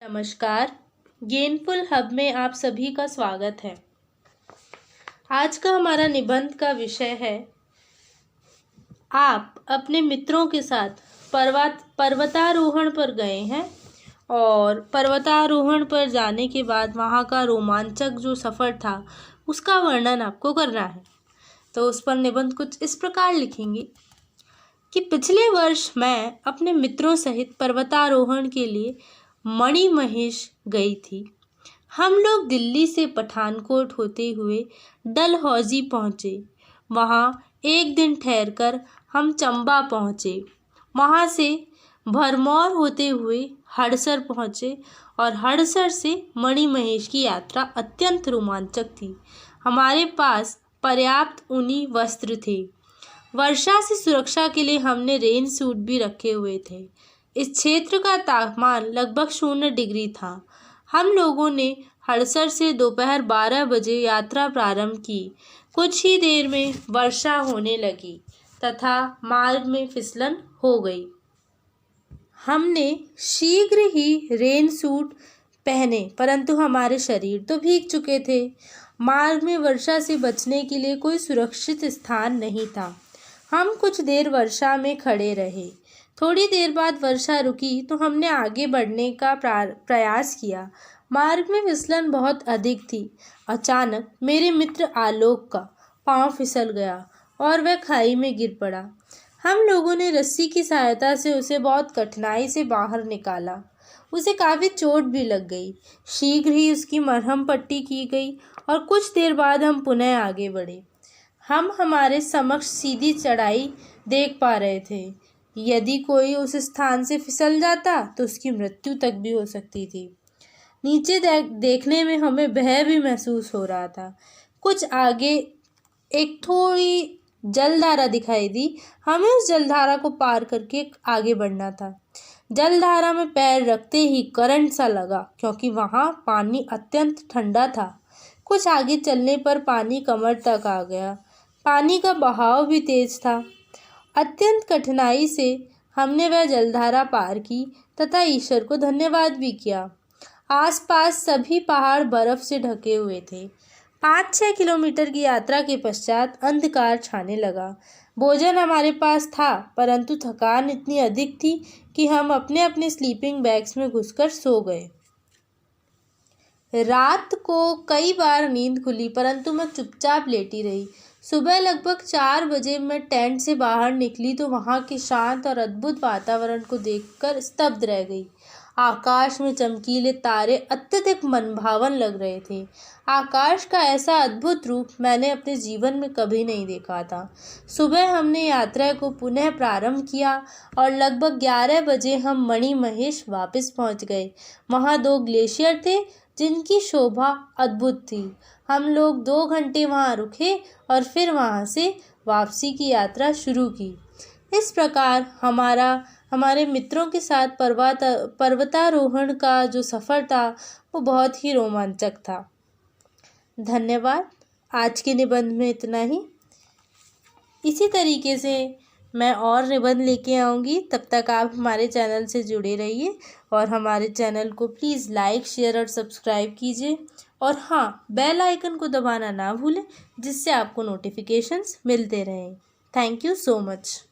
नमस्कार। Gainful hub में आप सभी का स्वागत है। आज का हमारा निबंध का विषय है, आप अपने मित्रों के साथ पर्वतारोहण पर गए हैं और पर्वतारोहण पर जाने के बाद वहाँ का रोमांचक जो सफ़र था उसका वर्णन आपको करना है। तो उस पर निबंध कुछ इस प्रकार लिखेंगे कि पिछले वर्ष मैं अपने मित्रों सहित पर्वतारोहण के लिए मणिमहेश गई थी। हम लोग दिल्ली से पठानकोट होते हुए डलहौजी पहुँचे। वहाँ एक दिन ठहरकर हम चंबा पहुँचे। वहाँ से भरमौर होते हुए हड़सर पहुँचे और हड़सर से मणिमहेश की यात्रा अत्यंत रोमांचक थी। हमारे पास पर्याप्त ऊनी वस्त्र थे। वर्षा से सुरक्षा के लिए हमने रेन सूट भी रखे हुए थे। इस क्षेत्र का तापमान लगभग 0 डिग्री था। हम लोगों ने हड़सर से दोपहर 12 बजे यात्रा प्रारंभ की। कुछ ही देर में वर्षा होने लगी तथा मार्ग में फिसलन हो गई। हमने शीघ्र ही रेन सूट पहने, परंतु हमारे शरीर तो भीग चुके थे। मार्ग में वर्षा से बचने के लिए कोई सुरक्षित स्थान नहीं था। हम कुछ देर वर्षा में खड़े रहे। थोड़ी देर बाद वर्षा रुकी तो हमने आगे बढ़ने का प्रयास किया। मार्ग में फिसलन बहुत अधिक थी। अचानक मेरे मित्र आलोक का पांव फिसल गया और वह खाई में गिर पड़ा। हम लोगों ने रस्सी की सहायता से उसे बहुत कठिनाई से बाहर निकाला। उसे काफ़ी चोट भी लग गई। शीघ्र ही उसकी मरहम पट्टी की गई और कुछ देर बाद हम पुनः आगे बढ़े। हम हमारे समक्ष सीधी चढ़ाई देख पा रहे थे। यदि कोई उस स्थान से फिसल जाता तो उसकी मृत्यु तक भी हो सकती थी। नीचे देखने में हमें भय भी महसूस हो रहा था। कुछ आगे एक थोड़ी जलधारा दिखाई दी। हमें उस जलधारा को पार करके आगे बढ़ना था। जलधारा में पैर रखते ही करंट सा लगा, क्योंकि वहाँ पानी अत्यंत ठंडा था। कुछ आगे चलने पर पानी कमर तक आ गया। पानी का बहाव भी तेज था। अत्यंत कठिनाई से हमने वह जलधारा पार की तथा ईश्वर को धन्यवाद भी किया। आसपास सभी पहाड़ बर्फ से ढके हुए थे। 5-6 किलोमीटर की यात्रा के पश्चात अंधकार छाने लगा। भोजन हमारे पास था, परंतु थकान इतनी अधिक थी कि हम अपने अपने स्लीपिंग बैग्स में घुसकर सो गए। रात को कई बार नींद खुली, परंतु मैं चुपचाप लेटी रही। सुबह लगभग 4 बजे मैं टेंट से बाहर निकली तो वहाँ के शांत और अद्भुत वातावरण को देखकर स्तब्ध रह गई। आकाश में चमकीले तारे अत्यधिक मनभावन लग रहे थे। आकाश का ऐसा अद्भुत रूप मैंने अपने जीवन में कभी नहीं देखा था। सुबह हमने यात्रा को पुनः प्रारंभ किया और लगभग 11 बजे हम मणिमहेश वापस पहुँच गए। वहाँ 2 ग्लेशियर थे जिनकी शोभा अद्भुत थी। हम लोग 2 घंटे वहाँ रुके और फिर वहाँ से वापसी की यात्रा शुरू की। इस प्रकार हमारे मित्रों के साथ पर्वतारोहण का जो सफ़र था वो बहुत ही रोमांचक था। धन्यवाद। आज के निबंध में इतना ही। इसी तरीके से मैं और निबंध लेके आऊँगी। तब तक आप हमारे चैनल से जुड़े रहिए और हमारे चैनल को प्लीज़ लाइक, शेयर और सब्सक्राइब कीजिए। और हाँ, बेल आइकन को दबाना ना भूलें, जिससे आपको नोटिफिकेशंस मिलते रहें। Thank you so much.